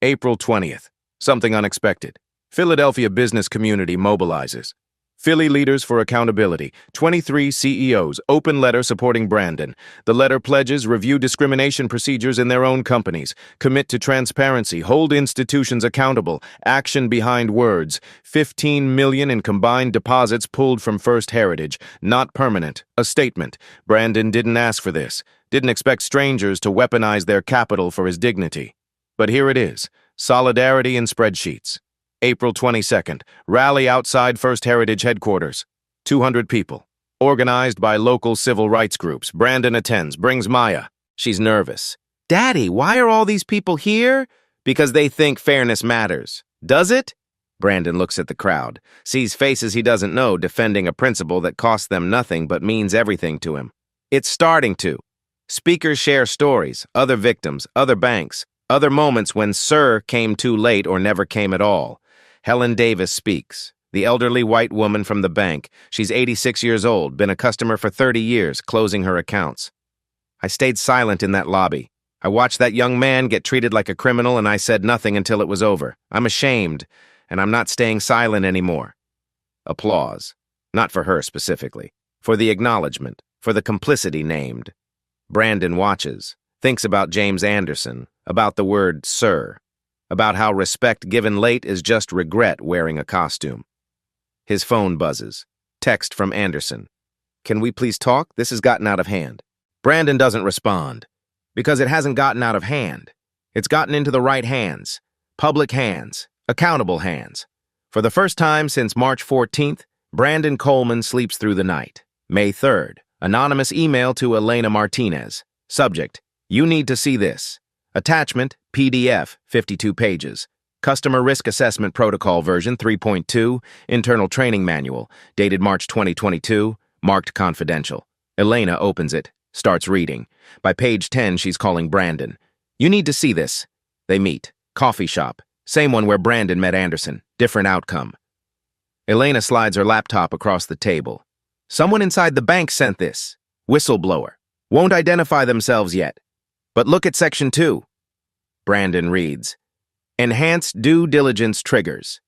April 20th. Something unexpected. Philadelphia business community mobilizes. Philly Leaders for Accountability, 23 CEOs, open letter supporting Brandon. The letter pledges review discrimination procedures in their own companies, commit to transparency, hold institutions accountable, action behind words, 15 million in combined deposits pulled from First Heritage, not permanent, a statement. Brandon didn't ask for this, didn't expect strangers to weaponize their capital for his dignity. But here it is, solidarity in spreadsheets. April 22nd, rally outside First Heritage headquarters. 200 people. Organized by local civil rights groups. Brandon attends, brings Maya. She's nervous. Daddy, why are all these people here? Because they think fairness matters. Does it? Brandon looks at the crowd, sees faces he doesn't know defending a principle that costs them nothing but means everything to him. It's starting to. Speakers share stories, other victims, other banks, other moments when Sir came too late or never came at all. Helen Davis speaks, the elderly white woman from the bank. She's 86 years old, been a customer for 30 years, closing her accounts. I stayed silent in that lobby. I watched that young man get treated like a criminal, and I said nothing until it was over. I'm ashamed, and I'm not staying silent anymore. Applause. Not for her specifically. For the acknowledgement. For the complicity named. Brandon watches. Thinks about James Anderson. About the word sir. About how respect given late is just regret wearing a costume. His phone buzzes. Text from Anderson. Can we please talk? This has gotten out of hand. Brandon doesn't respond. Because it hasn't gotten out of hand. It's gotten into the right hands. Public hands. Accountable hands. For the first time since March 14th, Brandon Coleman sleeps through the night. May 3rd. Anonymous email to Elena Martinez. Subject: You need to see this. Attachment: PDF, 52 pages. Customer Risk Assessment Protocol version 3.2, Internal Training Manual, dated March 2022, marked confidential. Elena opens it, starts reading. By page 10, she's calling Brandon. You need to see this. They meet. Coffee shop. Same one where Brandon met Anderson. Different outcome. Elena slides her laptop across the table. Someone inside the bank sent this. Whistleblower. Won't identify themselves yet. But look at section 2. Brandon reads. Enhanced due diligence triggers.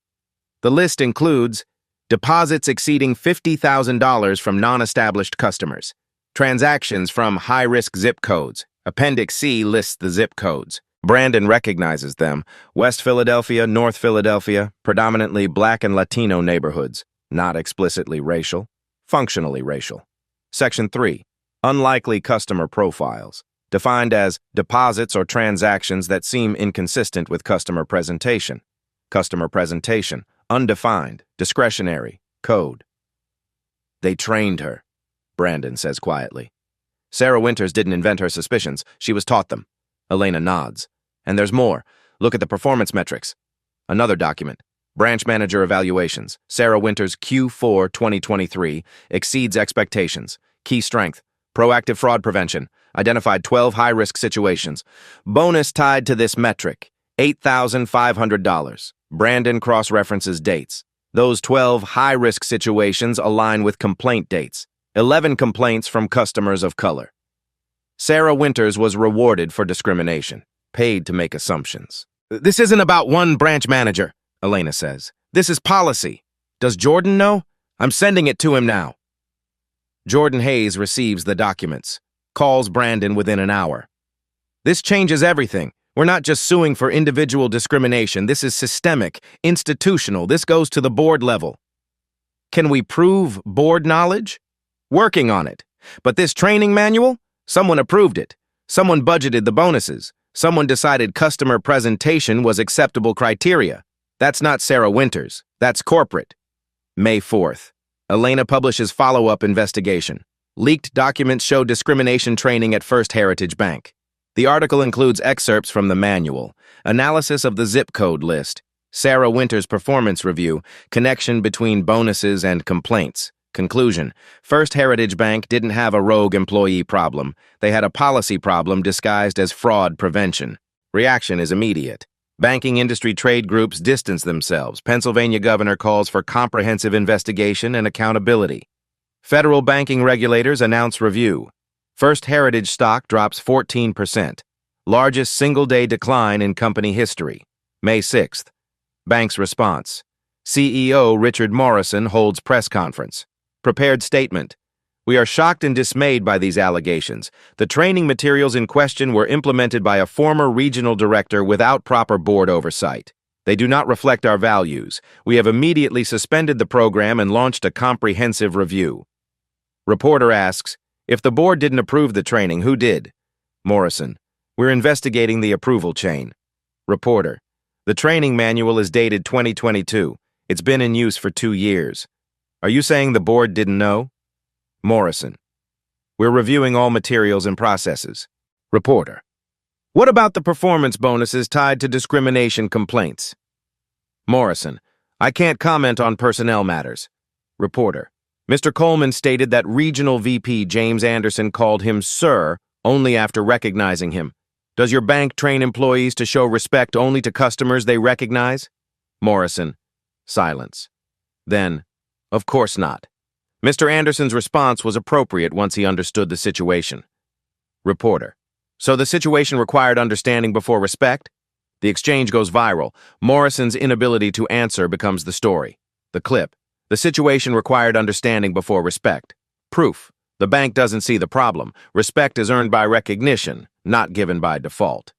The list includes deposits exceeding $50,000 from non-established customers, transactions from high-risk zip codes. Appendix C lists the zip codes. Brandon recognizes them. West Philadelphia, North Philadelphia, predominantly Black and Latino neighborhoods, not explicitly racial, functionally racial. Section 3. Unlikely customer profiles. Defined as deposits or transactions that seem inconsistent with customer presentation. Customer presentation, undefined, discretionary, code. They trained her, Brandon says quietly. Sarah Winters didn't invent her suspicions, she was taught them. Elena nods. And there's more. Look at the performance metrics. Another document. Branch Manager Evaluations. Sarah Winters Q4 2023 exceeds expectations. Key strength. Proactive fraud prevention. Identified 12 high-risk situations. Bonus tied to this metric, $8,500. Brandon cross-references dates. Those 12 high-risk situations align with complaint dates. 11 complaints from customers of color. Sarah Winters was rewarded for discrimination, paid to make assumptions. This isn't about one branch manager, Elena says. This is policy. Does Jordan know? I'm sending it to him now. Jordan Hayes receives the documents. Calls Brandon within an hour. This changes everything. We're not just suing for individual discrimination. This is systemic, institutional. This goes to the board level. Can we prove board knowledge? Working on it. But this training manual? Someone approved it. Someone budgeted the bonuses. Someone decided customer presentation was acceptable criteria. That's not Sarah Winters. That's corporate. May 4th. Elena publishes follow-up investigation. Leaked documents show discrimination training at First Heritage Bank. The article includes excerpts from the manual, analysis of the zip code list, Sarah Winters' performance review, connection between bonuses and complaints. Conclusion: First Heritage Bank didn't have a rogue employee problem. They had a policy problem disguised as fraud prevention. Reaction is immediate. Banking industry trade groups distance themselves. Pennsylvania governor calls for comprehensive investigation and accountability. Federal banking regulators announce review. First Heritage stock drops 14%. Largest single-day decline in company history. May 6th. Bank's response. CEO Richard Morrison holds press conference. Prepared statement. We are shocked and dismayed by these allegations. The training materials in question were implemented by a former regional director without proper board oversight. They do not reflect our values. We have immediately suspended the program and launched a comprehensive review. Reporter asks, if the board didn't approve the training, who did? Morrison, we're investigating the approval chain. Reporter, the training manual is dated 2022. It's been in use for 2 years. Are you saying the board didn't know? Morrison, we're reviewing all materials and processes. Reporter, what about the performance bonuses tied to discrimination complaints? Morrison, I can't comment on personnel matters. Reporter, Mr. Coleman stated that Regional VP James Anderson called him sir only after recognizing him. Does your bank train employees to show respect only to customers they recognize? Morrison, silence. Then, of course not. Mr. Anderson's response was appropriate once he understood the situation. Reporter, so the situation required understanding before respect? The exchange goes viral. Morrison's inability to answer becomes the story. The clip. The situation required understanding before respect. Proof. The bank doesn't see the problem. Respect is earned by recognition, not given by default.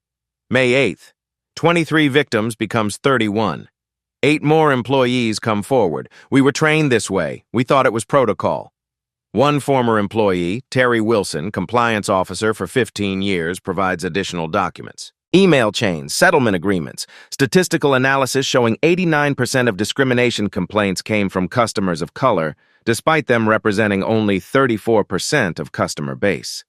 May 8th. 23 victims becomes 31. 8 more employees come forward. We were trained this way. We thought it was protocol. One former employee, Terry Wilson, compliance officer for 15 years, provides additional documents. Email chains, settlement agreements, statistical analysis showing 89% of discrimination complaints came from customers of color, despite them representing only 34% of customer base.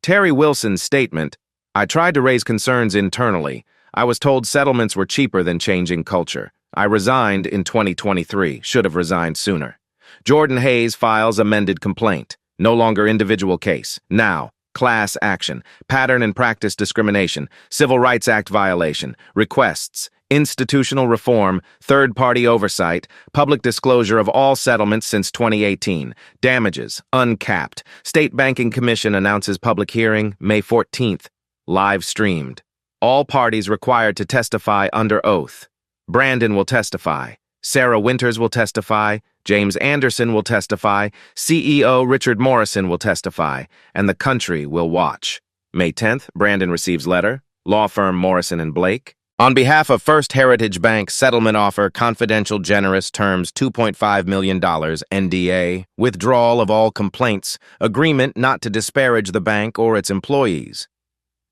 Terry Wilson's statement, "I tried to raise concerns internally. I was told settlements were cheaper than changing culture. I resigned in 2023, should have resigned sooner." Jordan Hayes files amended complaint. No longer individual case. Now, class action, pattern and practice discrimination, Civil Rights Act violation, requests, institutional reform, third-party oversight, public disclosure of all settlements since 2018, damages, uncapped. State Banking Commission announces public hearing May 14th, live streamed. All parties required to testify under oath. Brandon will testify. Sarah Winters will testify. James Anderson will testify. CEO Richard Morrison will testify. And the country will watch. May 10th, Brandon receives letter. Law firm Morrison and Blake. On behalf of First Heritage Bank, settlement offer, confidential generous terms, $2.5 million, NDA, withdrawal of all complaints, agreement not to disparage the bank or its employees.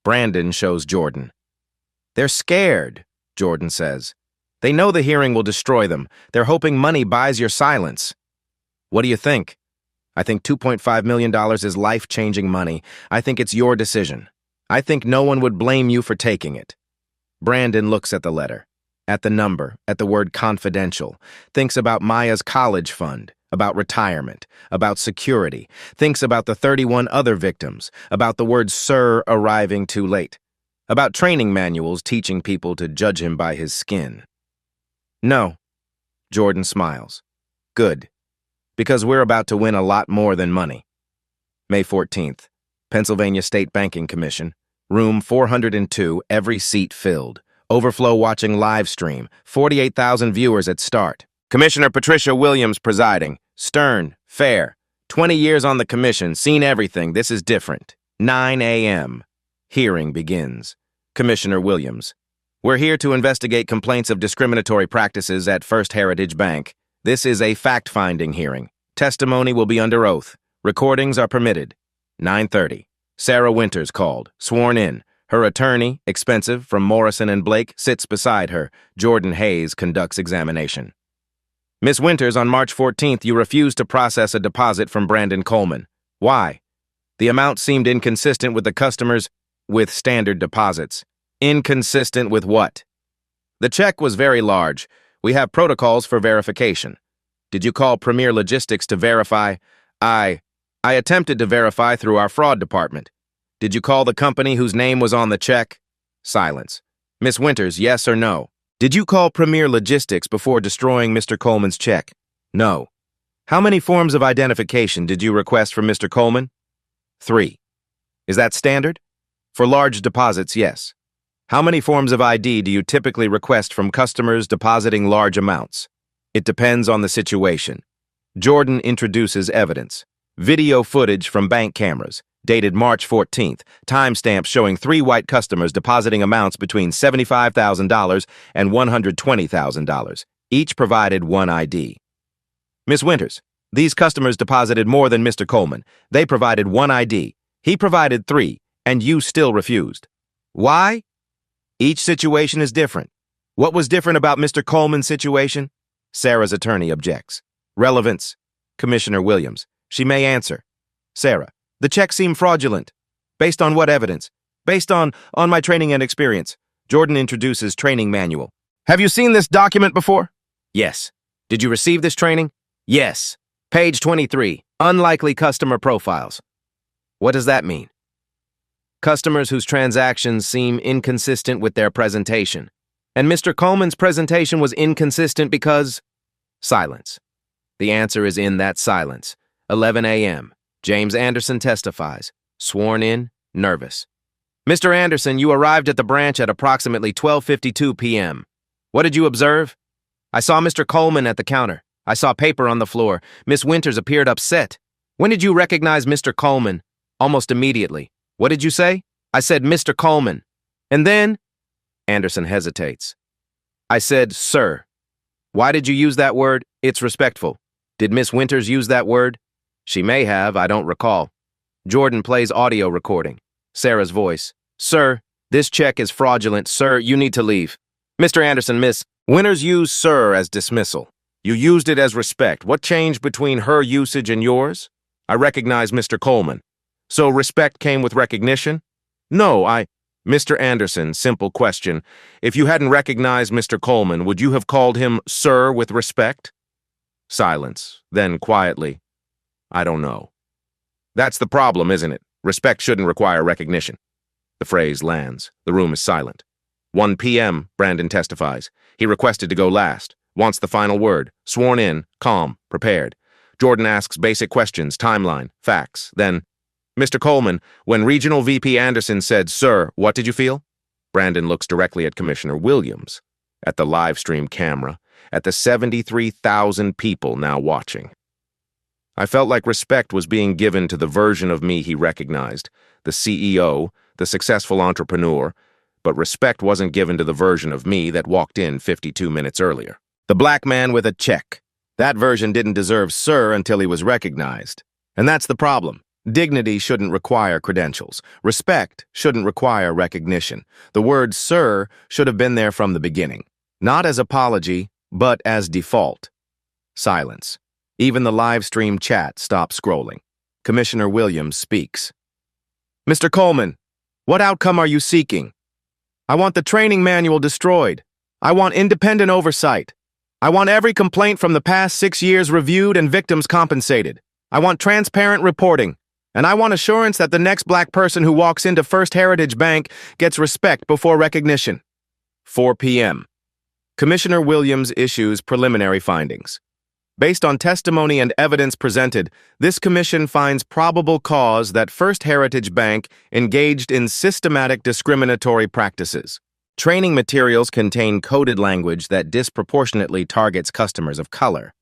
Brandon shows Jordan. "They're scared," Jordan says. "They know the hearing will destroy them. They're hoping money buys your silence." "What do you think?" "I think $2.5 million is life-changing money. I think it's your decision. I think no one would blame you for taking it." Brandon looks at the letter, at the number, at the word confidential, thinks about Maya's college fund, about retirement, about security, thinks about the 31 other victims, about the word "sir" arriving too late, about training manuals teaching people to judge him by his skin. "No," Jordan smiles. "Good. Because we're about to win a lot more than money." May 14th, Pennsylvania State Banking Commission, room 402, every seat filled. Overflow watching live stream, 48,000 viewers at start. Commissioner Patricia Williams presiding. Stern, fair. 20 years on the commission, seen everything, this is different. 9 a.m. Hearing begins. Commissioner Williams. "We're here to investigate complaints of discriminatory practices at First Heritage Bank. This is a fact-finding hearing. Testimony will be under oath. Recordings are permitted." 9:30. Sarah Winters called, sworn in. Her attorney, expensive, from Morrison and Blake, sits beside her. Jordan Hayes conducts examination. "Miss Winters, on March 14th, you refused to process a deposit from Brandon Coleman. Why?" "The amount seemed inconsistent with the customers with standard deposits." "Inconsistent with what?" "The check was very large. We have protocols for verification." "Did you call Premier Logistics to verify?" I attempted to verify through our fraud department." "Did you call the company whose name was on the check?" Silence. "Miss Winters, yes or no?" "Did you call Premier Logistics before destroying Mr. Coleman's check?" "No." "How many forms of identification did you request from Mr. Coleman?" 3. "Is that standard?" "For large deposits, yes." "How many forms of ID do you typically request from customers depositing large amounts?" "It depends on the situation." Jordan introduces evidence. Video footage from bank cameras, dated March 14th, timestamp showing 3 white customers depositing amounts between $75,000 and $120,000. Each provided one ID. "Miss Winters, these customers deposited more than Mr. Coleman. They provided one ID. He provided 3, and you still refused. Why?" "Each situation is different." "What was different about Mr. Coleman's situation?" Sarah's attorney objects. "Relevance." Commissioner Williams. She may answer. Sarah. "The check seemed fraudulent." "Based on what evidence?" "Based on my training and experience." Jordan introduces training manual. "Have you seen this document before?" "Yes." "Did you receive this training?" "Yes." Page 23. Unlikely customer profiles. What does that mean? Customers whose transactions seem inconsistent with their presentation. And Mr. Coleman's presentation was inconsistent because... Silence. The answer is in that silence. 11 a.m. James Anderson testifies. Sworn in, nervous. "Mr. Anderson, you arrived at the branch at approximately 12:52 p.m. What did you observe?" "I saw Mr. Coleman at the counter. I saw paper on the floor. Miss Winters appeared upset." "When did you recognize Mr. Coleman?" "Almost immediately." "What did you say?" "I said Mr. Coleman." "And then?" Anderson hesitates. "I said, sir." "Why did you use that word?" "It's respectful." "Did Miss Winters use that word?" She may have, I don't recall. Jordan plays audio recording. Sarah's voice. Sir, this check is fraudulent. Sir, you need to leave. Mr. Anderson, miss. Winners use sir as dismissal. You used it as respect. What changed between her usage and yours? I recognize Mr. Coleman. So respect came with recognition? No, Mr. Anderson, simple question. If you hadn't recognized Mr. Coleman, would you have called him sir with respect? Silence. Then quietly, I don't know. That's the problem, isn't it? Respect shouldn't require recognition. The phrase lands. The room is silent. 1 p.m., Brandon testifies. He requested to go last. Wants the final word. Sworn in, calm, prepared. Jordan asks basic questions, timeline, facts. Then, Mr. Coleman, when Regional VP Anderson said, Sir, what did you feel? Brandon looks directly at Commissioner Williams, at the live stream camera, at the 73,000 people now watching. I felt like respect was being given to the version of me he recognized, the CEO, the successful entrepreneur, but respect wasn't given to the version of me that walked in 52 minutes earlier. The black man with a check. That version didn't deserve sir until he was recognized. And that's the problem. Dignity shouldn't require credentials. Respect shouldn't require recognition. The word sir should have been there from the beginning. Not as apology, but as default. Silence. Even the live stream chat stopped scrolling. Commissioner Williams speaks. Mr. Coleman, what outcome are you seeking? I want the training manual destroyed. I want independent oversight. I want every complaint from the past 6 years reviewed and victims compensated. I want transparent reporting. And I want assurance that the next black person who walks into First Heritage Bank gets respect before recognition. 4 p.m. Commissioner Williams issues preliminary findings. Based on testimony and evidence presented, this commission finds probable cause that First Heritage Bank engaged in systematic discriminatory practices. Training materials contain coded language that disproportionately targets customers of color.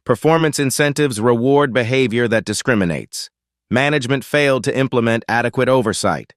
Performance incentives reward behavior that discriminates. Management failed to implement adequate oversight.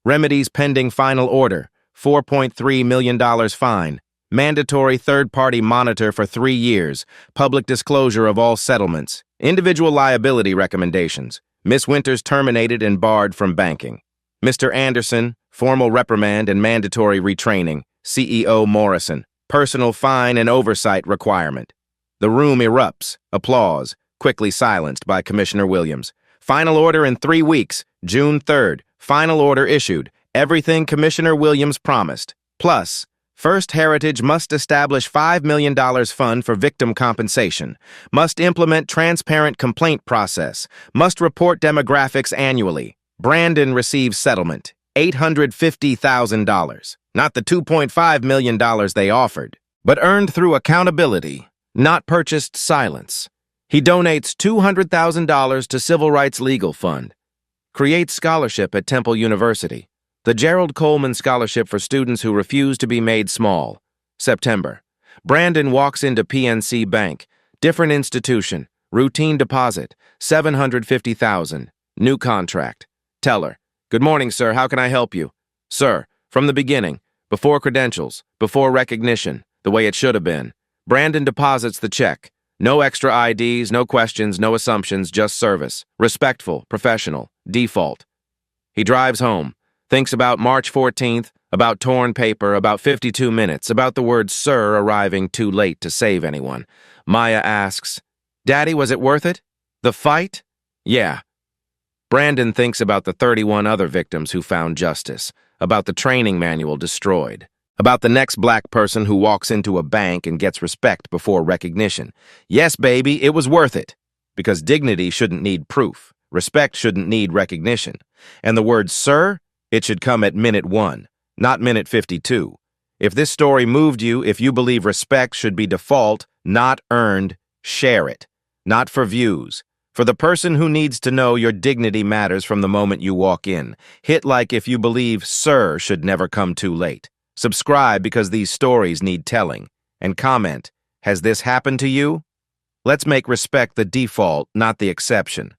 Remedies pending final order, $4.3 million fine. Mandatory third-party monitor for 3 years, public disclosure of all settlements, individual liability recommendations, Miss Winters terminated and barred from banking. Mr. Anderson, formal reprimand and mandatory retraining, CEO Morrison, personal fine and oversight requirement. The room erupts, applause, quickly silenced by Commissioner Williams. Final order in 3 weeks, June 3rd, final order issued, everything Commissioner Williams promised. Plus, First Heritage must establish $5 million fund for victim compensation, must implement transparent complaint process, must report demographics annually. Brandon receives settlement, $850,000, not the $2.5 million they offered, but earned through accountability, not purchased silence. He donates $200,000 to Civil Rights Legal Fund, creates scholarship at Temple University. The Gerald Coleman Scholarship for students who refuse to be made small. September. Brandon walks into PNC Bank. Different institution. Routine deposit. $750,000. New contract. Teller. Good morning, sir. How can I help you? Sir, from the beginning. Before credentials. Before recognition. The way it should have been. Brandon deposits the check. No extra IDs, no questions, no assumptions, just service. Respectful, professional, default. He drives home. Thinks about March 14th, about torn paper, about 52 minutes, about the word sir arriving too late to save anyone. Maya asks, Daddy, was it worth it? The fight? Yeah. Brandon thinks about the 31 other victims who found justice, about the training manual destroyed, about the next black person who walks into a bank and gets respect before recognition. Yes, baby, it was worth it. Because dignity shouldn't need proof. Respect shouldn't need recognition. And the word sir? It should come at minute 1, not minute 52. If this story moved you, if you believe respect should be default, not earned, share it. Not for views. For the person who needs to know your dignity matters from the moment you walk in. Hit like if you believe sir should never come too late. Subscribe because these stories need telling. And comment, has this happened to you? Let's make respect the default, not the exception.